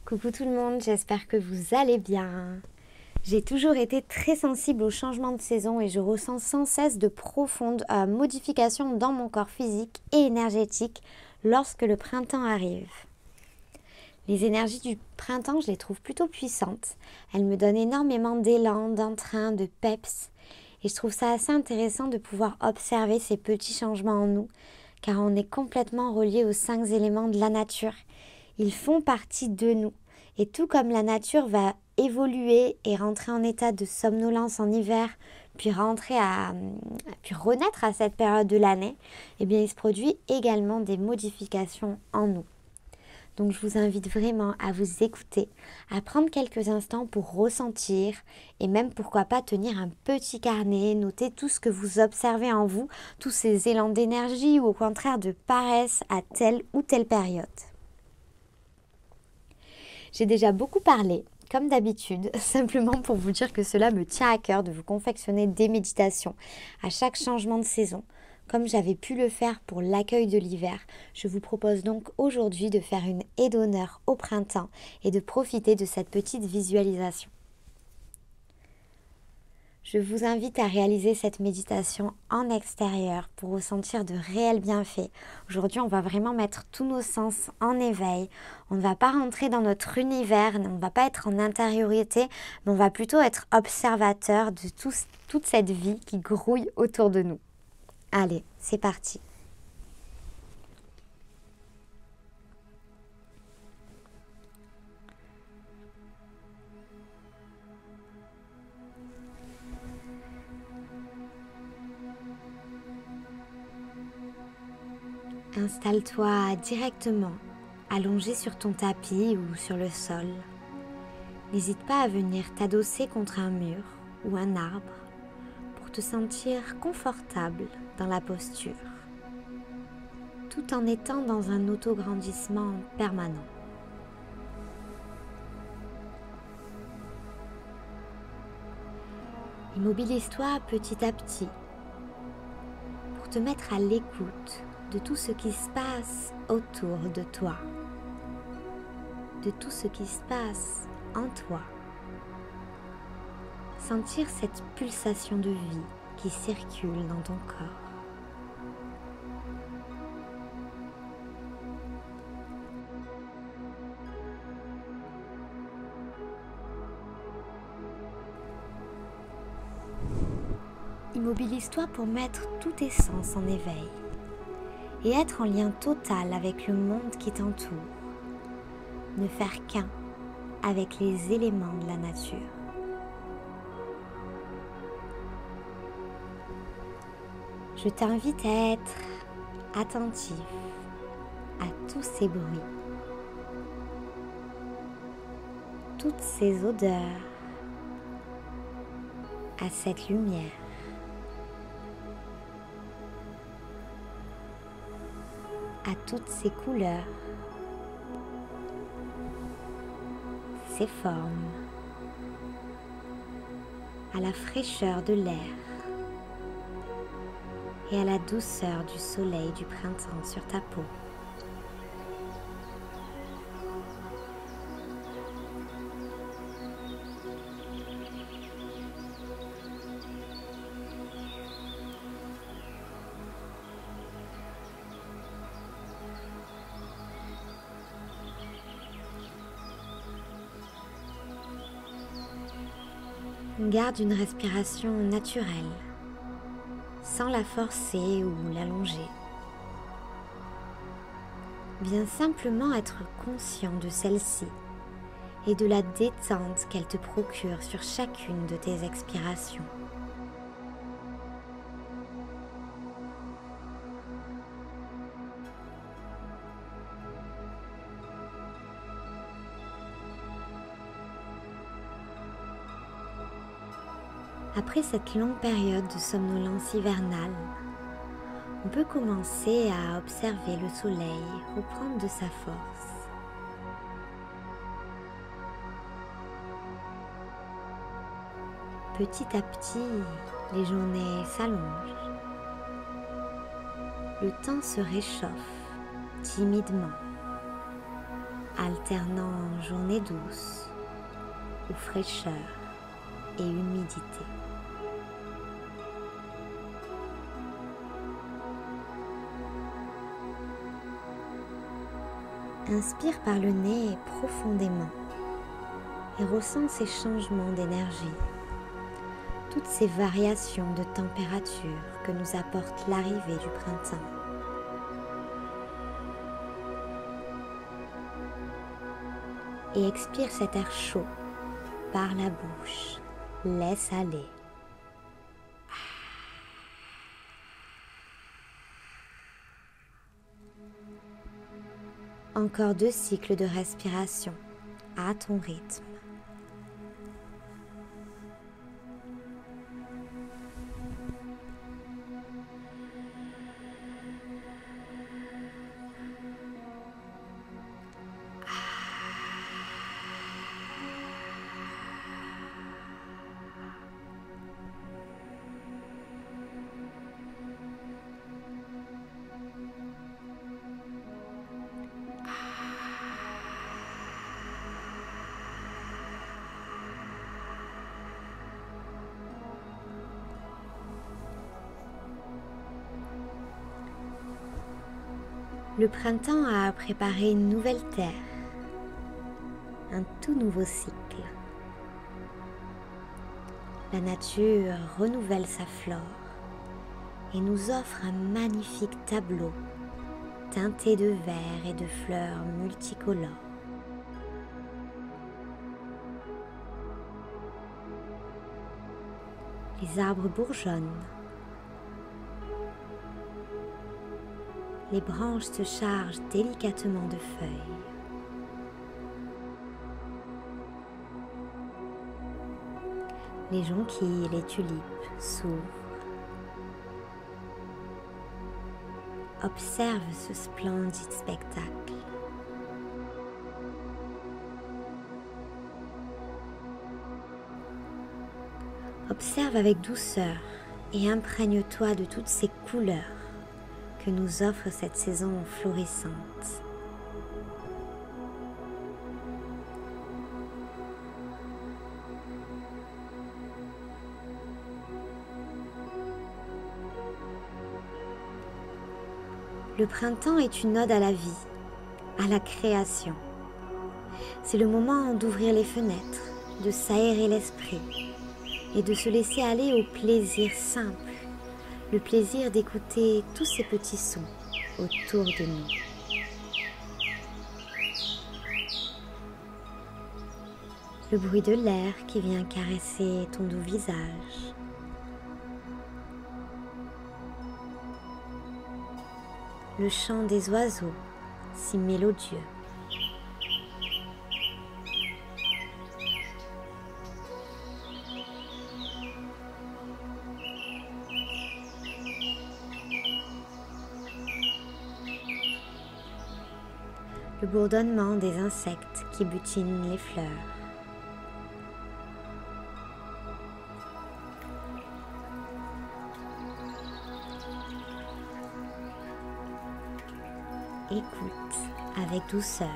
Coucou tout le monde, j'espère que vous allez bien. J'ai toujours été très sensible aux changements de saison et je ressens sans cesse de profondes modifications dans mon corps physique et énergétique lorsque le printemps arrive. Les énergies du printemps, je les trouve plutôt puissantes. Elles me donnent énormément d'élan, d'entrain, de peps. Et je trouve ça assez intéressant de pouvoir observer ces petits changements en nous, car on est complètement reliés aux 5 éléments de la nature. Ils font partie de nous. Et tout comme la nature va évoluer et rentrer en état de somnolence en hiver, puis renaître à cette période de l'année, eh bien il se produit également des modifications en nous. Donc je vous invite vraiment à vous écouter, à prendre quelques instants pour ressentir et même pourquoi pas tenir un petit carnet, noter tout ce que vous observez en vous, tous ces élans d'énergie ou au contraire de paresse à telle ou telle période. J'ai déjà beaucoup parlé, comme d'habitude, simplement pour vous dire que cela me tient à cœur de vous confectionner des méditations à chaque changement de saison. Comme j'avais pu le faire pour l'accueil de l'hiver, je vous propose donc aujourd'hui de faire une aide d'honneur au printemps et de profiter de cette petite visualisation. Je vous invite à réaliser cette méditation en extérieur pour ressentir de réels bienfaits. Aujourd'hui, on va vraiment mettre tous nos sens en éveil. On ne va pas rentrer dans notre univers, on ne va pas être en intériorité, mais on va plutôt être observateur de toute cette vie qui grouille autour de nous. Allez, c'est parti. Installe-toi directement, allongé sur ton tapis ou sur le sol. N'hésite pas à venir t'adosser contre un mur ou un arbre pour te sentir confortable dans la posture, tout en étant dans un autograndissement permanent. Immobilise-toi petit à petit pour te mettre à l'écoute de tout ce qui se passe autour de toi, de tout ce qui se passe en toi. Sentir cette pulsation de vie qui circule dans ton corps. Immobilise-toi pour mettre tous tes sens en éveil et être en lien total avec le monde qui t'entoure. Ne faire qu'un avec les éléments de la nature. Je t'invite à être attentif à tous ces bruits, toutes ces odeurs, à cette lumière. À toutes ces couleurs, ces formes, à la fraîcheur de l'air et à la douceur du soleil du printemps sur ta peau. Garde une respiration naturelle, sans la forcer ou l'allonger. Viens simplement être conscient de celle-ci et de la détente qu'elle te procure sur chacune de tes expirations. Après cette longue période de somnolence hivernale, on peut commencer à observer le soleil reprendre de sa force. Petit à petit, Les journées s'allongent. Le temps se réchauffe timidement, alternant journées douces ou fraîcheur et humidité. Inspire par le nez profondément et ressens ces changements d'énergie, toutes ces variations de température que nous apporte l'arrivée du printemps. Et expire cet air chaud par la bouche. Laisse aller. Encore 2 cycles de respiration à ton rythme. Le printemps a préparé une nouvelle terre, un tout nouveau cycle. La nature renouvelle sa flore et nous offre un magnifique tableau teinté de vert et de fleurs multicolores. Les arbres bourgeonnent. Les branches se chargent délicatement de feuilles. Les jonquilles et les tulipes s'ouvrent. Observe ce splendide spectacle. Observe avec douceur et imprègne-toi de toutes ces couleurs que nous offre cette saison florissante. Le printemps est une ode à la vie, à la création. C'est le moment d'ouvrir les fenêtres, de s'aérer l'esprit et de se laisser aller au plaisir simple, le plaisir d'écouter tous ces petits sons autour de nous. Le bruit de l'air qui vient caresser ton doux visage. Le chant des oiseaux, si mélodieux. Le bourdonnement des insectes qui butinent les fleurs. Écoute avec douceur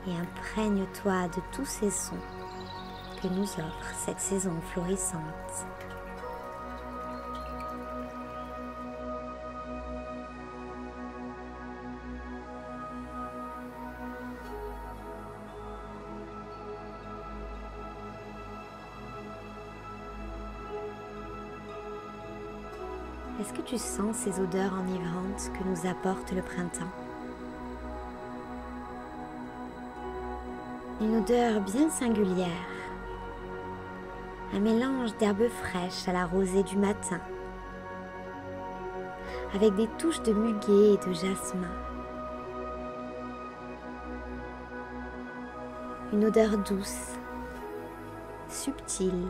et imprègne-toi de tous ces sons que nous offre cette saison florissante. Est-ce que tu sens ces odeurs enivrantes que nous apporte le printemps? Une odeur bien singulière, un mélange d'herbes fraîches à la rosée du matin, avec des touches de muguet et de jasmin. Une odeur douce, subtile,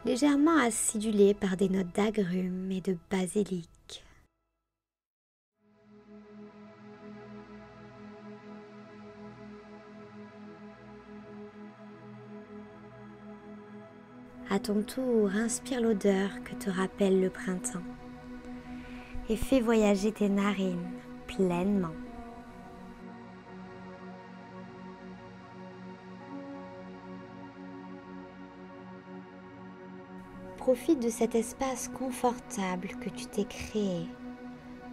légèrement acidulée par des notes d'agrumes et de basilic. À ton tour, inspire l'odeur que te rappelle le printemps et fais voyager tes narines pleinement. Profite de cet espace confortable que tu t'es créé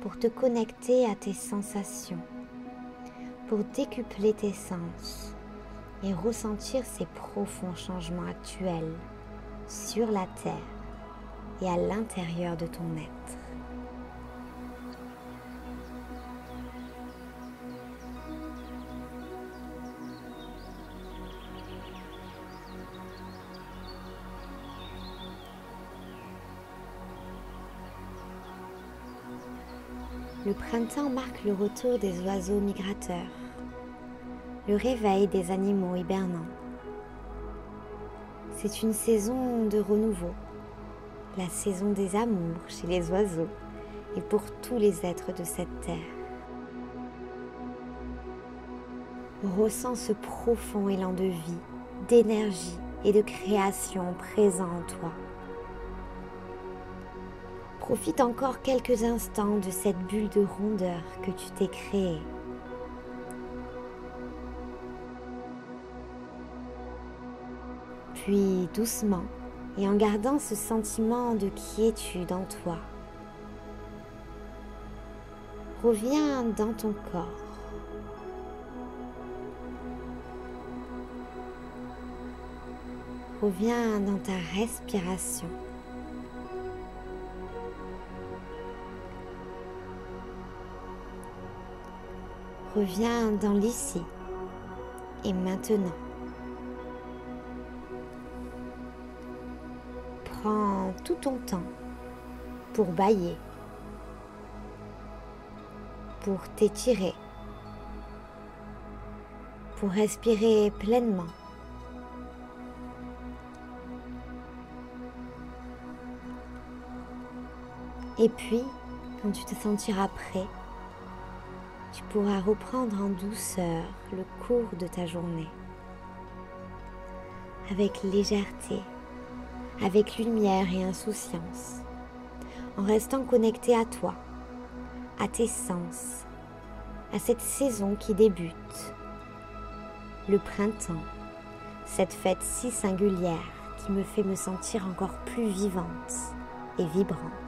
pour te connecter à tes sensations, pour décupler tes sens et ressentir ces profonds changements actuels sur la terre et à l'intérieur de ton être. Le printemps marque le retour des oiseaux migrateurs, le réveil des animaux hibernants. C'est une saison de renouveau, la saison des amours chez les oiseaux et pour tous les êtres de cette terre. Ressens ce profond élan de vie, d'énergie et de création présent en toi. Profite encore quelques instants de cette bulle de rondeur que tu t'es créée. Puis doucement, et en gardant ce sentiment de quiétude en toi, reviens dans ton corps. Reviens dans ta respiration. Reviens dans l'ici et maintenant. Prends tout ton temps pour bâiller, pour t'étirer, pour respirer pleinement. Et puis, quand tu te sentiras prêt, tu pourras reprendre en douceur le cours de ta journée, avec légèreté, avec lumière et insouciance, en restant connecté à toi, à tes sens, à cette saison qui débute, le printemps, cette fête si singulière qui me fait me sentir encore plus vivante et vibrante.